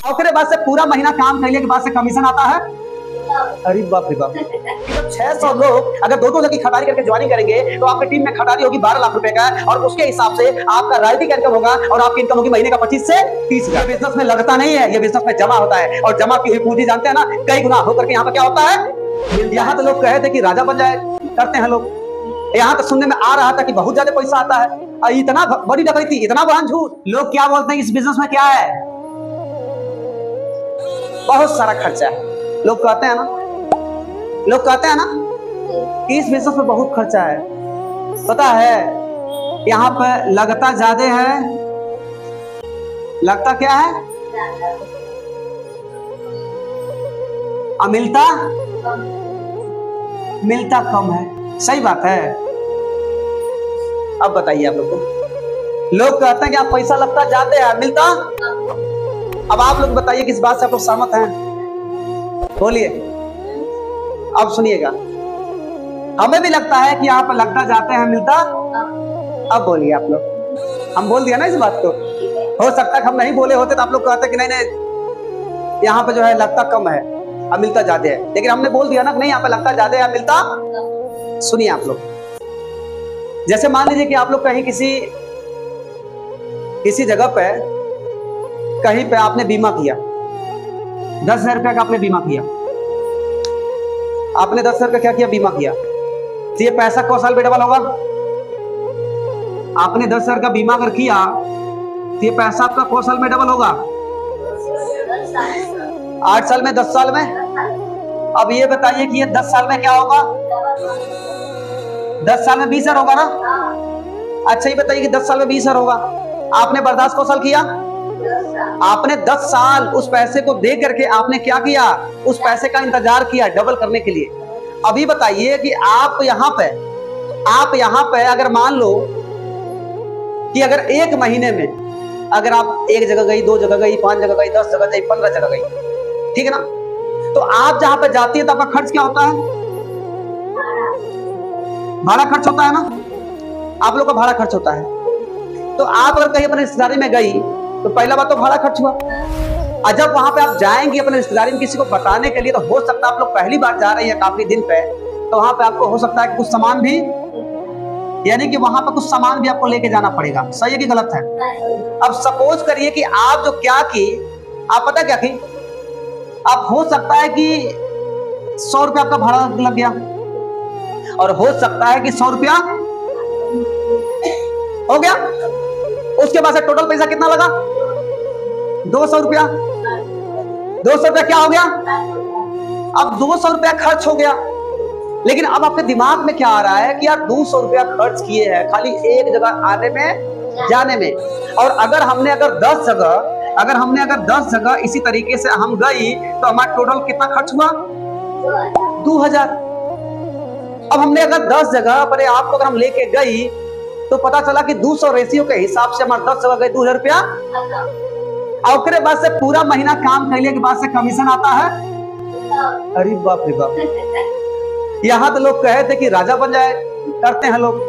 और फिर बाद से पूरा महीना काम करने के बाद से कमीशन आता है। अरे बाप रे बाप, 600 लोग अगर दो की खटारी करके ज्वाइनिंग करेंगे तो आपकी टीम में खटारी होगी 12 लाख रुपए का, और उसके हिसाब से आपका रॉयल्टी का इनकम होगा और आपकी इनकम होगी महीने का 25 से 30 हजार। बिजनेस में लगता नहीं है, ये बिजनेस में जमा होता है, और जमा की हुई पूंजी जानते हैं ना कई गुना होकर के यहाँ पे क्या होता है। यहाँ तो लोग कहे थे कि राजा बन जाए करते हैं लोग, यहाँ तो सुनने में आ रहा था कि बहुत ज्यादा पैसा आता है, और इतना बड़ी डकैती, इतना बड़ा झूठ। लोग क्या बोलते हैं इस बिजनेस में क्या है, बहुत सारा खर्चा है। लोग कहते हैं ना, लोग कहते हैं ना कि इस बिजनेस में बहुत खर्चा है। पता है यहाँ पे लगता ज्यादा है, लगता क्या है, मिलता मिलता कम है। सही बात है। अब बताइए आप लोग को, लोग कहते हैं कि आप पैसा लगता ज्यादा है, मिलता। अब आप लोग बताइए किस बात से आप लोग सहमत हैं, बोलिए। अब सुनिएगा, हमें भी लगता है कि यहाँ पर लगता जाते हैं, मिलता। अब बोलिए आप लोग, हम बोल दिया ना इस बात को। हो सकता है हम नहीं बोले होते तो आप लोग कहते कि नहीं नहीं यहाँ पे जो है लगता कम है और मिलता ज्यादा है, लेकिन हमने बोल दिया ना कि नहीं यहाँ पे लगता ज्यादा है मिलता। सुनिए आप लोग, जैसे मान लीजिए कि आप लोग कहीं किसी जगह पे कहीं पे आपने बीमा किया, 10,000 रुपया का आपने बीमा किया, आपने 10,000 का क्या किया, बीमा किया, तो ये पैसा कौ साल में डबल होगा। आपने 10,000 का बीमा अगर किया तो ये पैसा आपका कौ साल में डबल होगा, 8 साल में, 10 साल में। अब ये बताइए कि ये 10 साल में क्या होगा, 10 साल में 20,000 होगा ना। अच्छा ये बताइए कि 10 साल में 20,000 होगा, आपने बर्दाश्त कौ साल किया, आपने 10 साल उस पैसे को दे करके आपने क्या किया, उस पैसे का इंतजार किया डबल करने के लिए। अभी बताइए कि आप यहाँ पे अगर मान लो कि अगर एक महीने में अगर आप एक जगह गई, 2 जगह गई, 5 जगह गई, 10 जगह गई, 15 जगह गई, ठीक है ना, तो आप जहां पे जाती है तो आपका खर्च क्या होता है, भाड़ा खर्च होता है ना, आप लोग का भाड़ा खर्च होता है। तो आप अगर कहीं अपने रिश्तेदारी में गई तो पहला बात तो भाड़ा खर्च हुआ, और जब वहां पे आप जाएंगे अपने रिश्तेदारी में किसी को बताने के लिए, तो हो सकता है आप लोग पहली बार जा रही है काफी दिन पे, तो वहां पे आपको हो सकता है कि कुछ सामान भी, यानी कि वहां पे कुछ सामान भी आपको लेके जाना पड़ेगा। सही है कि गलत है। अब सपोज करिए कि आप जो क्या की, आप पता क्या की, आप हो सकता है कि 100 रुपया आपका भाड़ा लग गया, और हो सकता है कि 100 रुपया हो गया, उसके बाद से टोटल पैसा कितना लगा, 200 रुपया। 200 रुपया क्या हो गया, अब 200 रुपया खर्च हो गया। लेकिन अब आपके दिमाग में क्या आ रहा है कि यार 200 रुपया खर्च किए हैं खाली एक जगह आने में जाने में, और अगर हमने 10 जगह इसी तरीके से हम गई तो हमारा टोटल कितना खर्च हुआ, 2000। अब हमने अगर 10 जगह अपने आप को अगर हम लेके गई तो पता चला कि 200 रेशियो के हिसाब से हमारे 10 जगह गए 2000 रुपया, और उसके बाद से पूरा महीना काम करने के बाद से कमीशन आता है। अरे बाप रे बाप, यहाँ तो लोग कहे थे कि राजा बन जाए करते हैं लोग,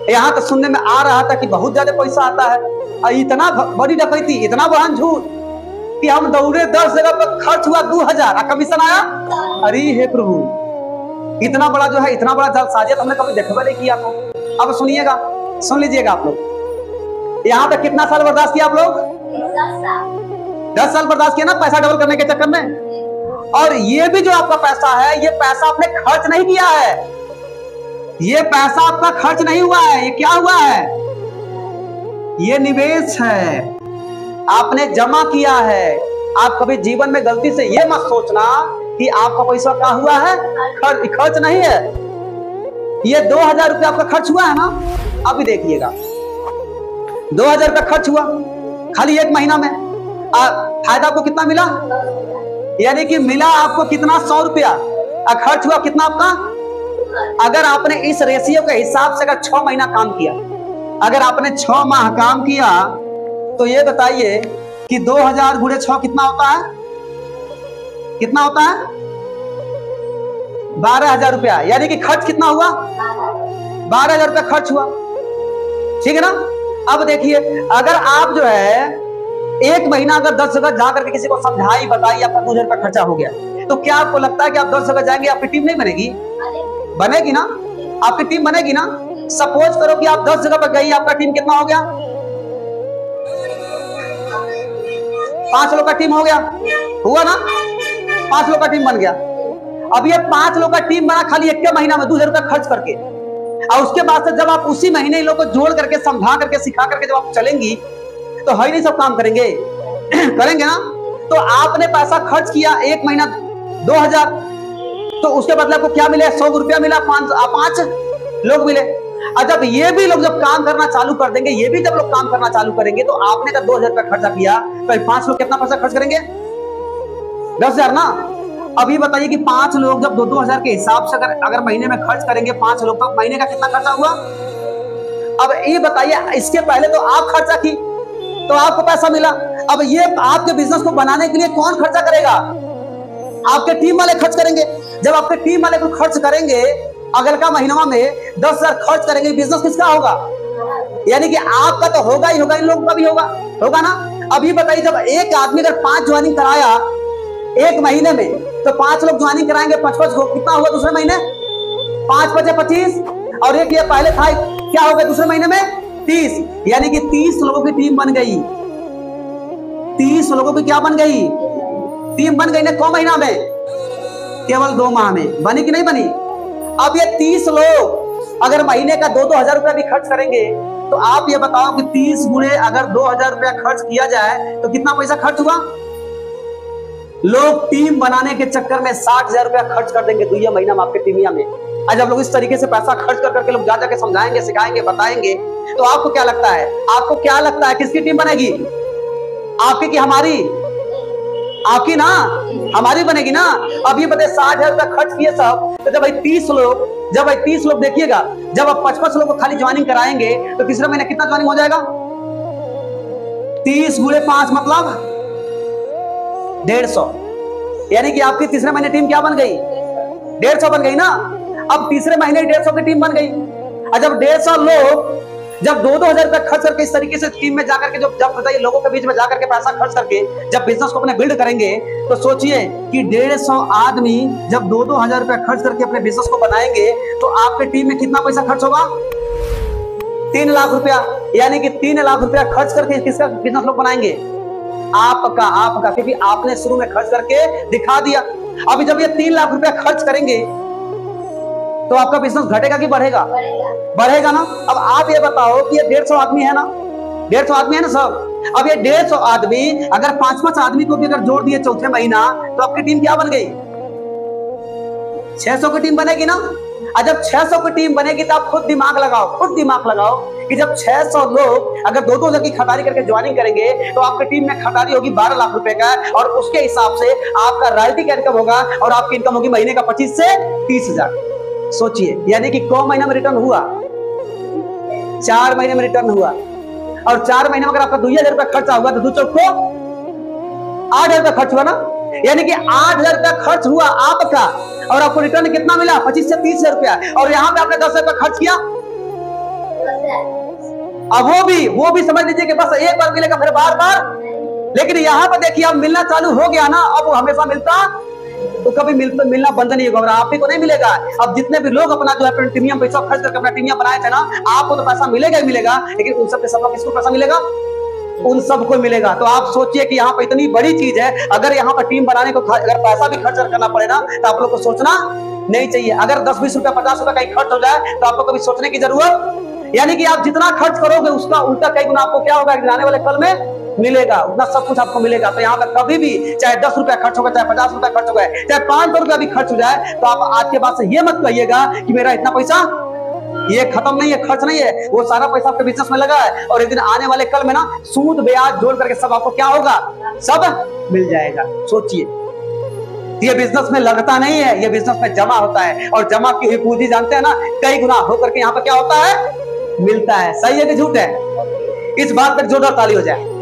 यहाँ तो सुनने में आ रहा था कि बहुत ज्यादा पैसा आता है, और इतना बड़ी डकैती, इतना बड़ा झूठ कि हम दौड़े 10 जगह पर खर्च हुआ 2000 और कमीशन आया। अरे हे प्रभु, इतना बड़ा जो है, इतना बड़ा जालसाजी हमने कभी देखा नहीं किया। तो अब सुनिएगा, सुन लीजिएगा आप लोग, यहाँ पे कितना साल बर्दाश्त किया आप लोग, 10 साल बर्दाश्त किया ना पैसा डबल करने के चक्कर में। और ये भी जो आपका पैसा है, ये पैसा आपने खर्च नहीं किया है, ये पैसा आपका खर्च नहीं हुआ है, ये क्या हुआ है, ये निवेश है, आपने जमा किया है। आप कभी जीवन में गलती से ये मत सोचना कि आपका पैसा क्या हुआ है, खर्च नहीं है। ये 2000 रुपया आपका खर्च हुआ है ना। अभी देखिएगा 2000 रुपया खर्च हुआ खाली एक महीना में, फायदा आपको कितना मिला, यानी कि मिला आपको कितना, 100 रुपया, और खर्च हुआ कितना आपका। अगर आपने इस रेशियो के हिसाब से अगर 6 महीना काम किया, अगर आपने 6 माह काम किया, तो ये बताइए कि 2000 गुणे 6 कितना होता है, कितना होता है, 12,000 रुपया। यानी कि खर्च कितना हुआ, 12,000 रुपया खर्च हुआ, ठीक है ना। अब देखिए, अगर आप जो है एक महीना अगर 10 जगह जा करके किसी को समझाई बताई, आपका 2000 रुपया खर्चा हो गया, तो क्या आपको लगता है कि आप 10 जगह जाएंगे आपकी टीम नहीं बनेगी? बनेगी ना, आपकी टीम बनेगी ना। सपोज करो कि आप 10 जगह पर गई, आपका टीम कितना हो गया? 5 लोग का टीम हो गया, हुआ ना? 5 लोग का टीम बन गया। अब ये 5 लोग का टीम बना खाली एक महीना में 2000 रुपया खर्च करके, और उसके बाद से जब आप उसी महीने इन लोगों को जोड़ करके समझा करके सिखा करके जब आप चलेंगी तो है नहीं सब काम करेंगे करेंगे ना। तो आपने पैसा खर्च किया एक महीना 2000, तो उसके बदले आपको क्या मिले? 100 रुपया मिला, 5 लोग मिले। और जब ये भी लोग जब काम करना चालू कर देंगे, ये भी जब लोग काम करना चालू करेंगे, तो आपने जब 2000 रुपया खर्चा किया तो 5 लोग कितना पैसा खर्च करेंगे? 10,000 ना। अभी बताइए कि 5 लोग जब 2-2 हजार के हिसाब से अगर महीने में खर्च करेंगे 5 लोग, तो महीने का कितना खर्चा हुआ? अब ये बताइए, इसके पहले तो आप खर्चा की तो आपको पैसा मिला। अब ये आपके बिजनेस को बनाने के लिए कौन खर्चा करेगा? आपके टीम वाले खर्च करेंगे। जब आपके टीम वाले को खर्च करेंगे, अगल का महीना में 10,000 खर्च करेंगे, बिजनेस किसका होगा? यानी कि आपका तो होगा ही होगा, इन लोगों का भी होगा ना। अभी बताइए, जब एक आदमी अगर 5 ज्वाइनिंग कराया एक महीने में, तो 5 लोग ज्वाइनिंग कराएंगे, 55 को कितना हुआ दूसरे महीने? 5 × 5 = 25, और एक ये पहले था, क्या हो गया दूसरे महीने में? 30। यानी कि 30 लोगों की टीम बन गई। 30 लोगों की क्या बन गई? टीम बन गई ना। कौन महीना में? केवल 2 माह में। बनी कि नहीं बनी? अब ये 30 लोग अगर महीने का 2-2 हजार रुपया भी खर्च करेंगे, तो आप ये बताओ कि 30 गुणे अगर 2000 रुपया खर्च किया जाए तो कितना पैसा खर्च हुआ? लोग टीम बनाने के चक्कर में 60,000 रुपया खर्च कर देंगे 2 महीना में आपके टीमिया में। आज जब लोग इस तरीके से पैसा खर्च कर करके लोग जा जाके समझाएंगे, सिखाएंगे, बताएंगे, तो आपको क्या लगता है? आपको क्या लगता है किसकी टीम बनेगी? आपकी कि हमारी? आपकी ना, हमारी बनेगी ना। अब ये बताइए 60,000 रुपया खर्च किए सब, तो जब भाई 30 लोग देखिएगा, जब आप 55 लोग को खाली ज्वाइनिंग कराएंगे तो तीसरे महीने कितना ज्वाइनिंग हो जाएगा? 30 × 5 मतलब 150। यानी कि आपकी तीसरे महीने टीम क्या बन गई? 150 बन गई ना। अब तीसरे महीने 150 की टीम बन गई। और जब 150 लोग जब 2-2 हजार रुपया खर्च करके इस तरीके से टीम में जाकर के जब बताइए लोगों के बीच में जाकर के पैसा खर्च करके जब बिजनेस को अपने बिल्ड करेंगे, तो सोचिए कि 150 आदमी जब 2-2 हजार रुपया खर्च करके अपने बिजनेस को बनाएंगे, तो आपके टीम में कितना पैसा खर्च होगा? 3 लाख रुपया। यानी कि 3 लाख रुपया खर्च करके किसका बिजनेस लोग बनाएंगे? आपका, क्योंकि आपने शुरू में खर्च करके दिखा दिया। अभी जब ये 3 लाख रुपया खर्च करेंगे, तो आपका बिजनेस घटेगा कि बढ़ेगा? बढ़ेगा ना। अब आप ये बताओ कि ये 150 आदमी है ना, 150 आदमी है ना सब। अब ये 150 आदमी अगर 5-5 आदमी को भी अगर जोड़ दिए चौथे महीना, तो आपकी टीम क्या बन गई? 600 की टीम बनेगी ना। और जब 600 की टीम बनेगी तो आप खुद दिमाग लगाओ कि जब 600 लोग अगर 2-2 हजार की खटारी करके ज्वाइनिंग करेंगे, तो आपकी टीम में खटारी होगी 12 लाख रुपए का, और उसके हिसाब से आपका रॉयल्टी का इनकम होगा, और आपकी इनकम होगी महीने का 25 से 30 हजार। सोचिए, यानी कि कौन महीना में रिटर्न हुआ? 4 महीने में रिटर्न हुआ। और 4 महीने में अगर आपका 2,000 रुपया खर्चा हुआ, तो 2 चौक को 8,000 रुपया खर्च हुआ ना। यानी कि 8,000 रुपया खर्च हुआ आपका, और आपको रिटर्न कितना मिला? 25 से 30,000 रुपया। और यहाँ पे आपने 10,000 रुपया खर्च किया। अब वो भी समझ लीजिए कि बस एक बार मिलेगा, फिर बार। लेकिन यहाँ पर देखिए, अब मिलना चालू हो गया ना, अब वो हमेशा मिलता, तो कभी मिलना बंद नहीं होगा, और आप ही को नहीं मिलेगा। अब जितने भी लोग अपना जो है प्रीमियम पैसा खर्च करके अपना टीमिया बनाए थे ना, आपको तो पैसा मिलेगा ही मिलेगा, लेकिन उन सब के सब किसको पैसा मिलेगा? उन सबको मिलेगा। तो आप सोचिए कि यहाँ पर इतनी बड़ी चीज है, अगर यहाँ पर टीम बनाने को अगर पैसा भी खर्च करना पड़े ना, तो आप लोग को सोचना नहीं चाहिए। अगर 10-20 रुपया 50 रुपया कहीं खर्च हो जाए, तो आपको कभी सोचने की जरूरत, यानी कि आप जितना खर्च करोगे उसका उल्टा कई गुना आपको क्या होगा? आने वाले कल में मिलेगा, उतना सब कुछ आपको मिलेगा। तो यहाँ पर कभी भी चाहे 10 रुपया खर्च होगा, चाहे 50 रुपया खर्च होगा, चाहे 500 रुपया भी खर्च हो जाए, तो आप आज के बाद से ये मत कहिएगा कि मेरा इतना पैसा ये खत्म नहीं है, खर्च नहीं है। वो सारा पैसा आपके बिजनेस में लगा है, और एक दिन आने वाले कल में ना सूद ब्याज जोड़ करके सब आपको क्या होगा? सब मिल जाएगा। सोचिए, ये बिजनेस में लगता नहीं है, ये बिजनेस में जमा होता है, और जमा की हुई पूंजी जानते हैं ना, कई गुना होकर के यहाँ पर क्या होता है? मिलता है। सही है कि झूठ है? इस बात पर जोरदार ताली हो जाए।